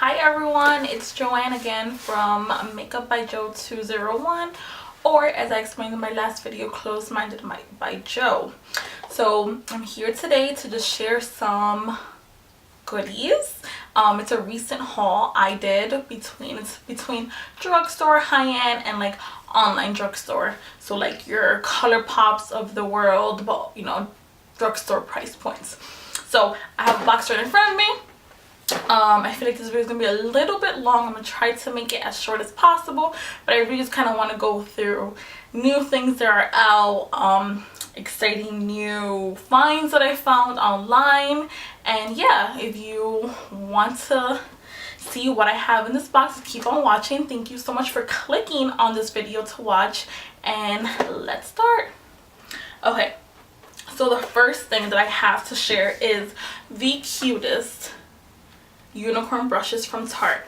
Hi everyone, it's Joanne again from Makeup by Joe 201, or as I explained in my last video, Closed Minded by Joe. So I'm here today to just share some goodies. It's a recent haul I did between drugstore, high-end, and like online drugstore. So like your ColourPops of the world, but you know, drugstore price points. So I have a box right in front of me. I feel like this video is gonna be a little bit long. I'm gonna try to make it as short as possible, but I really just kind of want to go through new things that are out, exciting new finds that I found online. And yeah, if you want to see what I have in this box, keep on watching. Thank you so much for clicking on this video to watch, and let's start. Okay, so the first thing that I have to share is the cutest unicorn brushes from Tarte.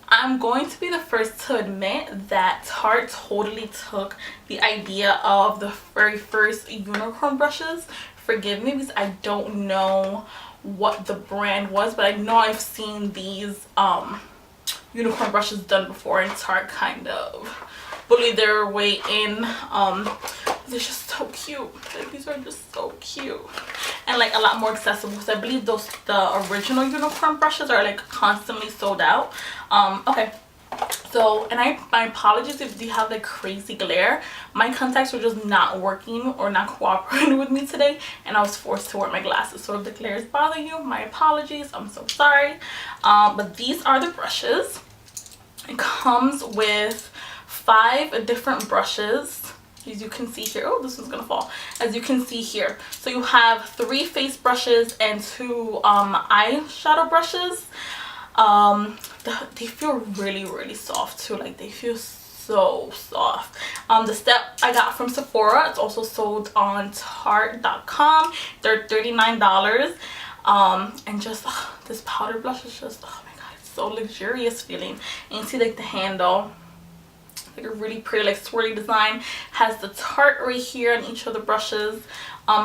I'm going to be the first to admit that Tarte totally took the idea of the very first unicorn brushes. Forgive me because I don't know what the brand was, but I know I've seen these unicorn brushes done before, and Tarte kind of bullied their way in. They're just so cute. Like, these are just so cute and like a lot more accessible, because I believe the original unicorn brushes are like constantly sold out. Okay, so, and my apologies if they have like crazy glare. My contacts were just not working or not cooperating with me today, and I was forced to wear my glasses. So if the glare is bothering you, my apologies, I'm so sorry. But these are the brushes. It comes with 5 different brushes, as you can see here. Oh, this one's gonna fall. As you can see here, so you have 3 face brushes and 2 eyeshadow brushes. They feel really soft too. Like, they feel so soft. The step I got from Sephora. It's also sold on Tarte.com. They're $39. And just this powder blush is just, oh my god, it's so luxurious feeling. And you see like the handle, like a really pretty like swirly design. Has the Tarte right here on each of the brushes.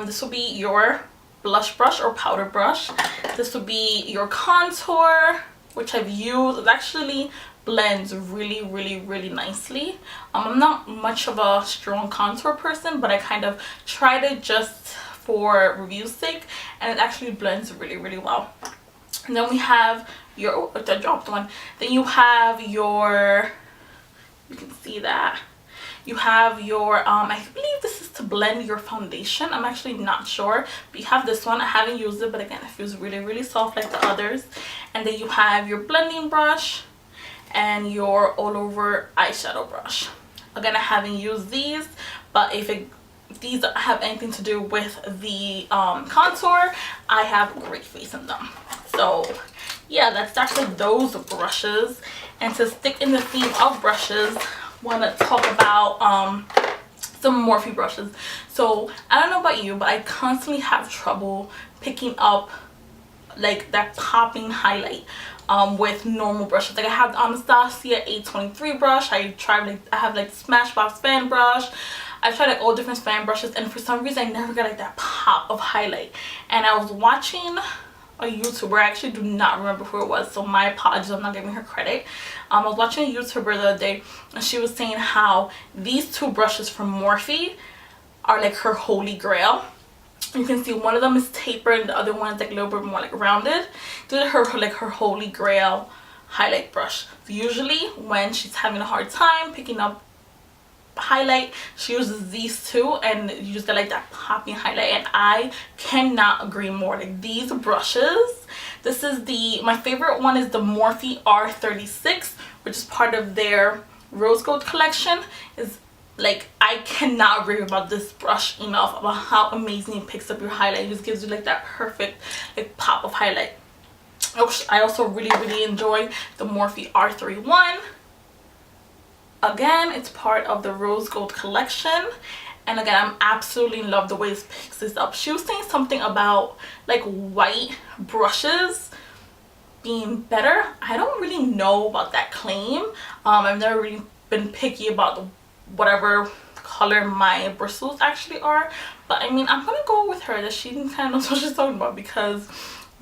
This will be your blush brush or powder brush. This will be your contour, which I've used. It actually blends really nicely. I'm not much of a strong contour person, but I kind of tried it just for review's sake, and it actually blends really well. And then we have your, oh, I dropped one. Then you have your, you can see that you have your I believe this is to blend your foundation. I'm actually not sure, but you have this one. I haven't used it, but again, it feels really soft like the others. And then you have your blending brush and your all over eyeshadow brush. Again, I haven't used these, but if these have anything to do with the contour, I have great faith in them. So yeah, that's actually those brushes. And to stick in the theme of brushes, want to talk about some Morphe brushes. So I don't know about you, but I constantly have trouble picking up like that popping highlight with normal brushes. Like, I have the Anastasia 823 brush. I have like Smashbox fan brush. I've tried like all different fan brushes, and for some reason I never got like that pop of highlight. And I was watching a YouTuber, I actually do not remember who it was, so my apologies, I'm not giving her credit. I was watching a YouTuber the other day, and she was saying how these 2 brushes from Morphe are like her holy grail. You can see one of them is tapered and the other one is like a little bit more like rounded. These are her holy grail highlight brush. So usually when she's having a hard time picking up highlight, she uses these 2, and you just get like that popping highlight. And I cannot agree more. Like, these brushes, this is my favorite one is the Morphe R36, which is part of their rose gold collection. Is like, I cannot agree about this brush enough about how amazing it picks up your highlight. It just gives you like that perfect like pop of highlight. I also really enjoy the Morphe R31. Again, it's part of the rose gold collection, and again, I'm absolutely in love the way it picks this up. She was saying something about like white brushes being better. I don't really know about that claim. I've never really been picky about whatever color my bristles actually are, but I mean, I'm gonna go with her that she kind of knows what she's talking about, because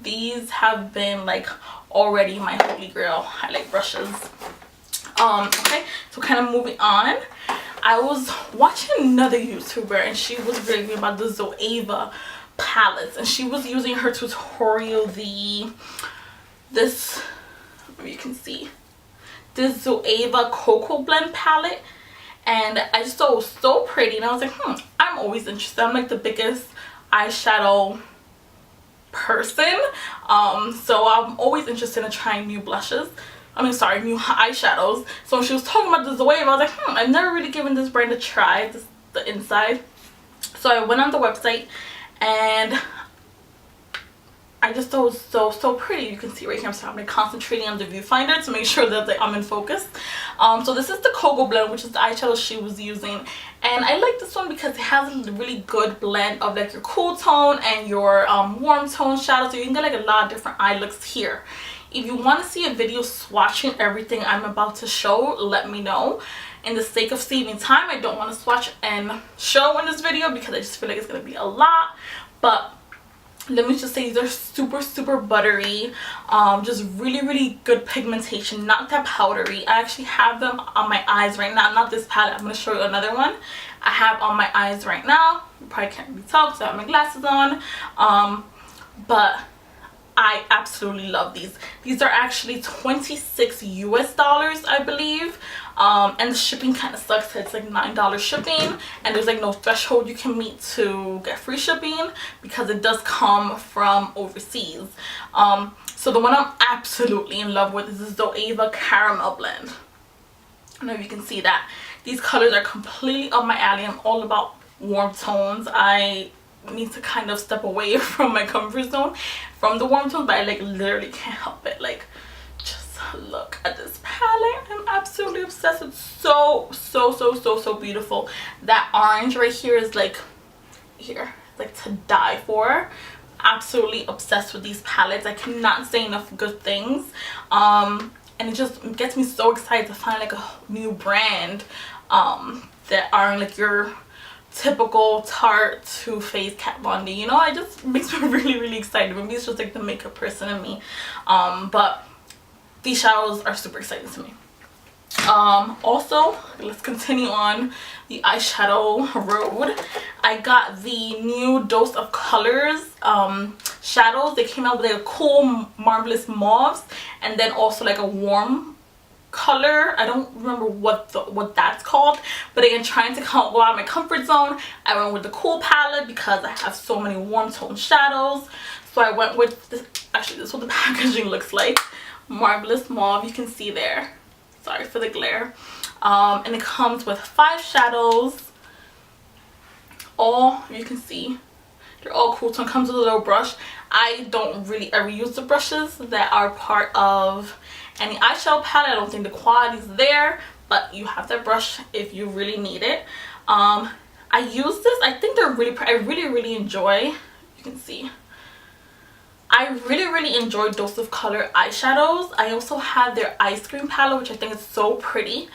These have been like already my holy grail highlight brushes. Okay, so kind of moving on, I was watching another YouTuber and she was raving about the Zoeva palettes, and she was using her tutorial this, maybe you can see, this Zoeva Cocoa Blend palette, and I just thought it was so pretty, and I was like, I'm always interested. I'm like the biggest eyeshadow person, so I'm always interested in trying new blushes. I mean, sorry, new eyeshadows. So when she was talking about the Zoeva, I was like, I've never really given this brand a try, the inside. So I went on the website and I just thought it was so pretty. You can see right here, I'm like concentrating on the viewfinder to make sure that I'm in focus. So this is the Cocoa Blend, which is the eyeshadow she was using, and I like this one because it has a really good blend of like your cool tone and your warm tone shadow, so you can get like a lot of different eye looks here. If you want to see a video swatching everything I'm about to show, let me know. In the sake of saving time, I don't want to swatch and show in this video because I just feel like it's going to be a lot. But let me just say, these are super buttery, just really good pigmentation, not that powdery. I actually have them on my eyes right now, not this palette. I'm going to show you another one I have on my eyes right now. You probably can't really tell because I have my glasses on, but I absolutely love these. These are actually $26 US, I believe, and the shipping kind of sucks. It's like $9 shipping, and there's like no threshold you can meet to get free shipping because it does come from overseas. So the one I'm absolutely in love with is the Zoeva Caramel Blend. I don't know if you can see that. These colors are completely up my alley. I'm all about warm tones. I need to kind of step away from my comfort zone from the warm tones, but I like literally can't help it. Like, just look at this palette. I'm absolutely obsessed. It's so beautiful. That orange right here is like like to die for. Absolutely obsessed with these palettes. I cannot say enough good things, and it just gets me so excited to find like a new brand that aren't like your typical Tarte, Too Faced, Kat Von D. You know, it just makes me really excited. Maybe it's just like the makeup person in me, but these shadows are super exciting to me. Also, let's continue on the eyeshadow road. I got the new Dose of Colors shadows. They came out with like a cool marvelous mauves and then also like a warm color. I don't remember what that's called, but again, trying to go out of my comfort zone, I went with the cool palette because I have so many warm tone shadows. So I went with this. Actually, this is what the packaging looks like. Marvelous Mauve, you can see there. Sorry for the glare. And it comes with 5 shadows. All, you can see, they're all cool tone. Comes with a little brush. I don't really ever use the brushes that are part of any eyeshadow palette. I don't think the quality's there, but you have that brush if you really need it. I use this. I think they're really pretty. I really enjoy, you can see, I really enjoy Dose of Color eyeshadows. I also have their ice cream palette, which I think is so pretty.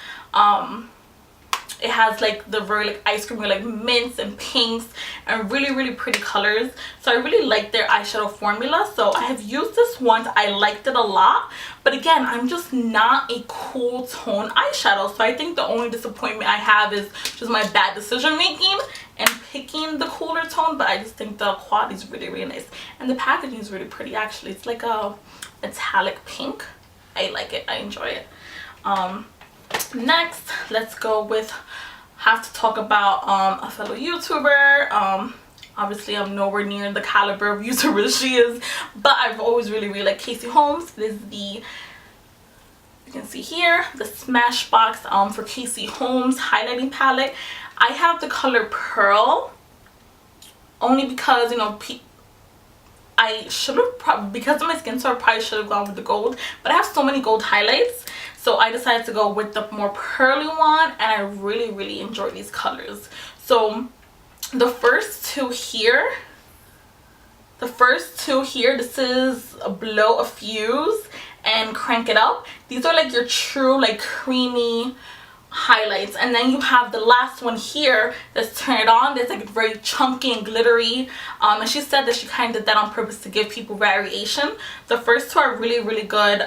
It has like the very like ice cream with like mints and pinks and really pretty colors. So I really like their eyeshadow formula. So I have used this once. I liked it a lot. But again, I'm just not a cool tone eyeshadow. So I think the only disappointment I have is just my bad decision making and picking the cooler tone. But I just think the quality is really nice. And the packaging is really pretty actually. It's like a metallic pink. I like it. I enjoy it. Next, let's go with, have to talk about a fellow YouTuber. Obviously I'm nowhere near the caliber of YouTuber she is, but I've always really liked Casey Holmes. This is the, you can see here, the Smashbox for Casey Holmes highlighting palette. I have the color Pearl only because, you know, I should have probably, because of my skin tone, I probably should have gone with the gold, but I have so many gold highlights, so I decided to go with the more pearly one, and I really enjoy these colors. So the first two here, this is Blow a Fuse and Crank It Up. These are like your true like creamy highlights. And then you have the last one here that's Turn It On. It's like very chunky and glittery, and she said that she kind of did that on purpose to give people variation. The first two are really good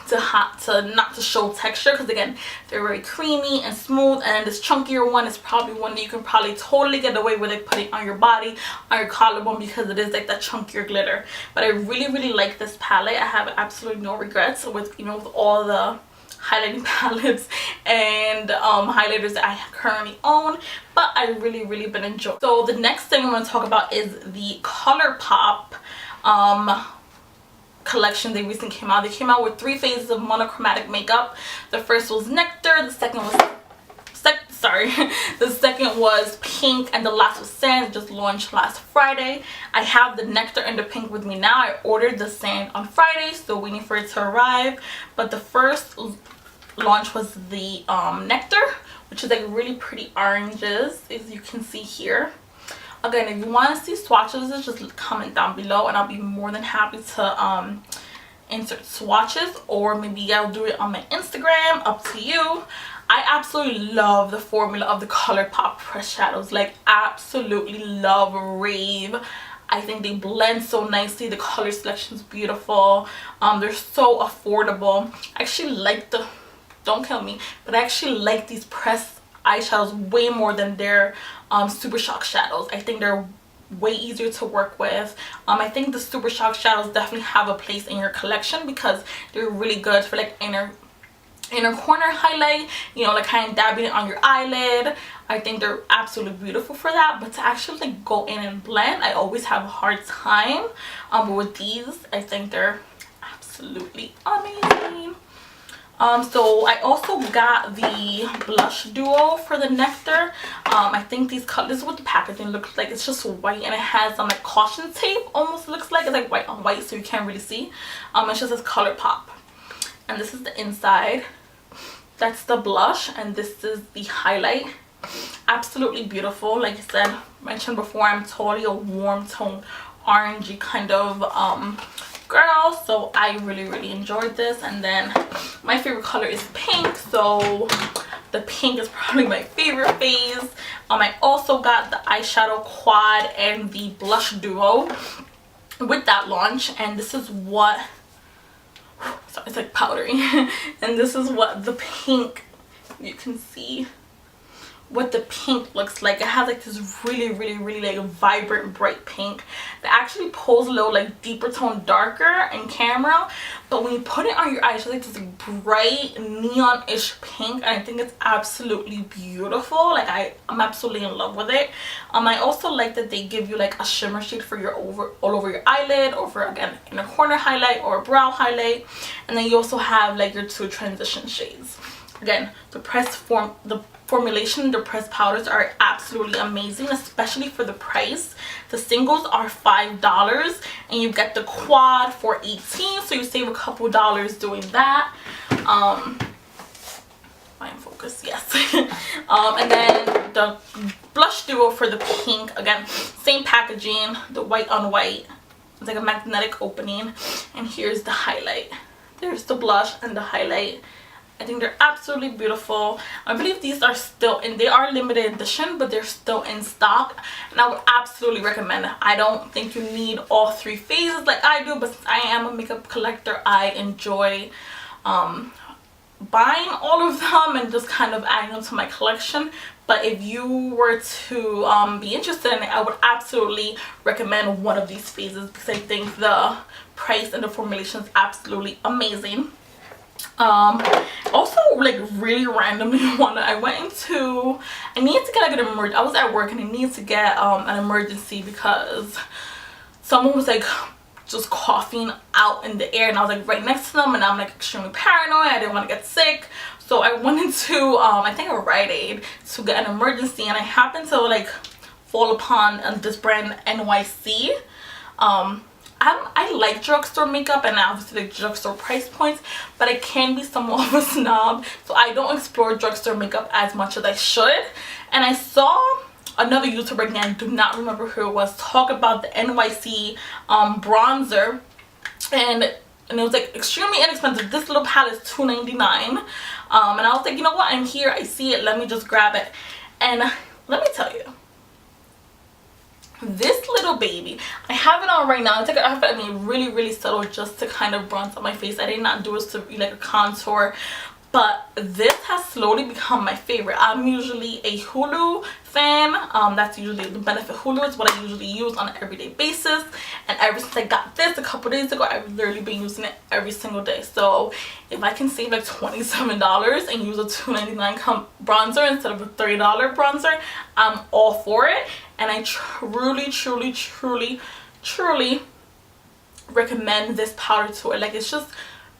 to not to show texture, because again they're very creamy and smooth, and then this chunkier one is probably one that you can probably totally get away with it putting on your body, on your collarbone, because it is like that chunkier glitter. But I really like this palette. I have absolutely no regrets with, you know, with all the highlighting palettes and highlighters that I currently own, but I really been enjoying. So the next thing I'm going to talk about is the ColourPop collection. They recently came out. They came out with 3 phases of monochromatic makeup. The first was Nectar, the second was the second was Pink, and the last was Sand. It just launched last Friday. I have the Nectar and the Pink with me now. I ordered the Sand on Friday, still waiting for it to arrive. But the first launch was the Nectar, which is like really pretty oranges, as you can see here. Again, if you want to see swatches, just comment down below and I'll be more than happy to insert swatches, or maybe I'll do it on my Instagram, up to you. I absolutely love the formula of the ColourPop pressed shadows, like absolutely love, rave. I think they blend so nicely. The color selection is beautiful. They're so affordable. I actually like the, don't kill me, but I actually like these pressed eyeshadows way more than their Super Shock shadows. I think they're way easier to work with. I think the Super Shock shadows definitely have a place in your collection because they're really good for like inner corner highlight, you know, like kind of dabbing it on your eyelid. I think they're absolutely beautiful for that. But to actually like go in and blend, I always have a hard time. But with these, I think they're absolutely amazing. So I also got the blush duo for the Nectar. I think these colors, this is what the packaging looks like. It's just white and it has some like caution tape, almost looks like. It's like white on white, so you can't really see. It just says ColourPop. And this is the inside. That's the blush, and this is the highlight. Absolutely beautiful. Like I said, mentioned before, I'm totally a warm tone orangey kind of girl, so I really enjoyed this. And then my favorite color is pink, so the pink is probably my favorite phase. I also got the eyeshadow quad and the blush duo with that launch, and this is what, sorry, it's like powdery. And this is what the pink, you can see what the pink looks like. It has like this really like vibrant bright pink that actually pulls a little like deeper tone darker in camera, but when you put it on your eyes, it's like this bright neon-ish pink, and I think it's absolutely beautiful. Like I'm absolutely in love with it. I also like that they give you like a shimmer shade for your all over your eyelid, over again in a corner highlight or a brow highlight, and then you also have like your 2 transition shades. Again, the formulation, the pressed powders are absolutely amazing, especially for the price. The singles are $5 and you get the quad for $18, so you save a couple dollars doing that. Fine focus, yes. And then the blush duo for the pink, again, same packaging, the white on white. It's like a magnetic opening, and here's the highlight. There's the blush and the highlight. I think they're absolutely beautiful. I believe these are still in, they are limited edition, but they're still in stock, and I would absolutely recommend it. I don't think you need all 3 phases like I do, but since I am a makeup collector, I enjoy buying all of them and just kind of adding them to my collection. But if you were to be interested in it, I would absolutely recommend one of these phases because I think the price and the formulation is absolutely amazing. Also, like really randomly, I needed to get like an emergency. I was at work and I needed to get an emergency because someone was like just coughing out in the air, and I was like right next to them, and I'm like extremely paranoid. I didn't want to get sick, so I went into I think a Rite Aid to get an emergency, and I happened to like fall upon this brand NYC. I like drugstore makeup and obviously like drugstore price points, but I can be somewhat of a snob, so I don't explore drugstore makeup as much as I should. And I saw another YouTuber, again, do not remember who it was, talk about the NYC bronzer, and and it was like extremely inexpensive. This little palette is $2.99. And I was like, you know what, I'm here, I see it, let me just grab it. And let me tell you, this little baby, I have it on right now. I mean, really subtle, just to kind of bronze up my face. I did not do it to be like a contour, but this has slowly become my favorite. I'm usually a Hulu fan. That's usually the benefit. Hulu is what I usually use on an everyday basis, and ever since I got this a couple days ago, I've literally been using it every single day. So if I can save like $27 and use a $2.99 bronzer instead of a $30 bronzer, I'm all for it. And I truly recommend this powder to it. Like, it's just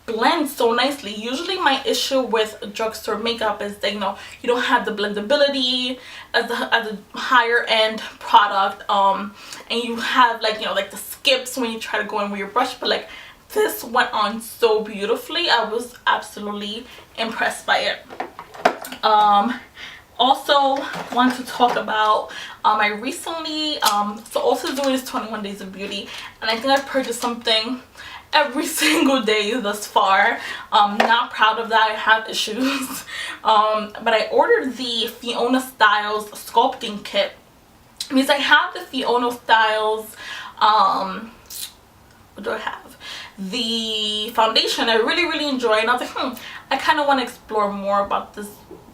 blends so nicely. Usually my issue with drugstore makeup is that, you know, you don't have the blendability as a higher end product, and you have, like, you know, like the skips when you try to go in with your brush. But like, this went on so beautifully. I was absolutely impressed by it. Also want to talk about, I recently so also doing this 21 days of beauty, and I think I've purchased something every single day thus far. Not proud of that, I have issues. But I ordered the Fiona Styles sculpting kit. It means I have the Fiona Styles, what do I have? The foundation I really enjoy, and I was like, I kind of want to explore more about this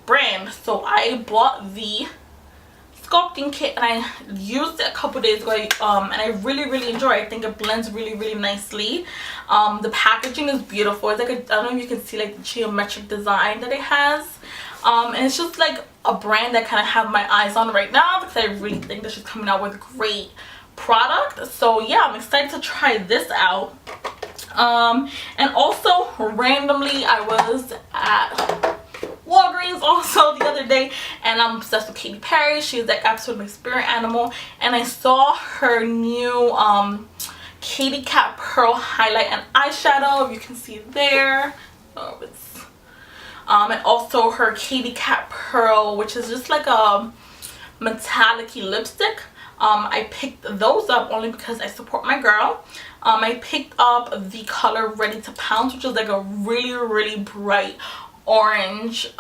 brand. So I bought the sculpting kit and I used it a couple days ago, and I really enjoy it. I think it blends really nicely. The packaging is beautiful. It's like I don't know if you can see like the geometric design that it has, and it's just like a brand that kind of have my eyes on right now, because I really think that she's coming out with great product. So yeah, I'm excited to try this out. And also randomly I was at Walgreens also the other day, and I'm obsessed with Katy Perry. She's like absolutely my spirit animal, and I saw her new Katy Cat Pearl highlight and eyeshadow. You can see there. Oh, it's and also her Katy Cat Pearl, which is just like a metallic-y lipstick. I picked those up only because I support my girl. I picked up the color Ready to Pounce, which is like a really bright orange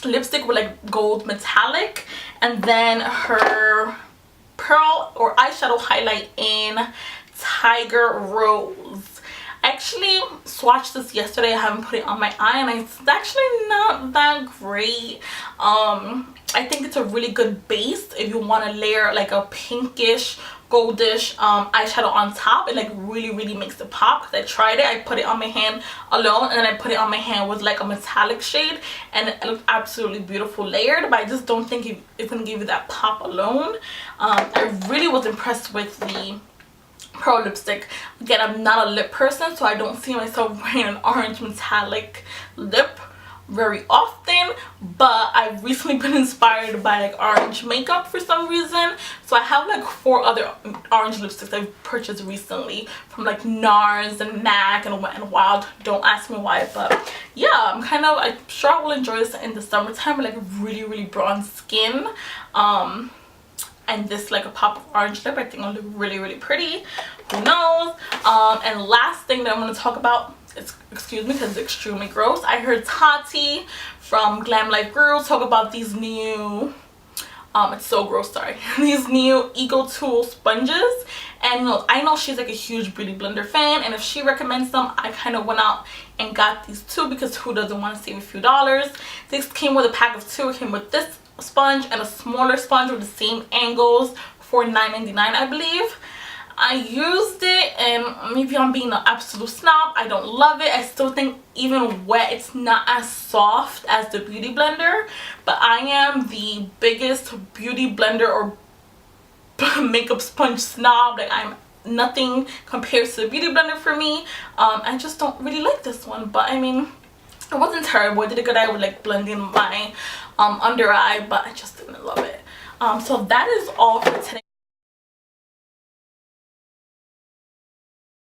lipstick with like gold metallic, and then her pearl or eyeshadow highlight in Tiger Rose. I actually swatched this yesterday. I haven't put it on my eye, and it's actually not that great. I think it's a really good base if you want to layer like a pinkish goldish eyeshadow on top. It like really makes it pop, because I tried it. I put it on my hand alone, and then I put it on my hand with like a metallic shade, and it looked absolutely beautiful layered, but I just don't think it's gonna give you that pop alone. I really was impressed with the pearl lipstick. Again, I'm not a lip person, so I don't see myself wearing an orange metallic lip very often, but I've recently been inspired by like orange makeup for some reason. So I have like 4 other orange lipsticks I've purchased recently from like NARS and MAC and Wet n Wild. Don't ask me why, but yeah, I'm sure I will enjoy this in the summertime with like really bronze skin. And this like a pop of orange lip, I think it'll look really pretty. Who knows? And last thing that I'm going to talk about, excuse me because it's extremely gross. I heard Tati from Glam Life Girl talk about these new it's so gross, sorry, these new Ego Tool sponges, and I know she's like a huge beauty blender fan, and if she recommends them, I kind of went out and got these 2, because who doesn't want to save a few dollars. This came with a pack of 2. It came with this sponge and a smaller sponge with the same angles for $9.99, I believe. I used it, and maybe I'm being an absolute snob, I don't love it. I still think even wet it's not as soft as the beauty blender, but I am the biggest beauty blender or makeup sponge snob. Like, nothing compares to the beauty blender for me. I just don't really like this one, but I mean, it wasn't terrible. I did a good eye with like blending my under eye, but I just didn't love it. So that is all for today.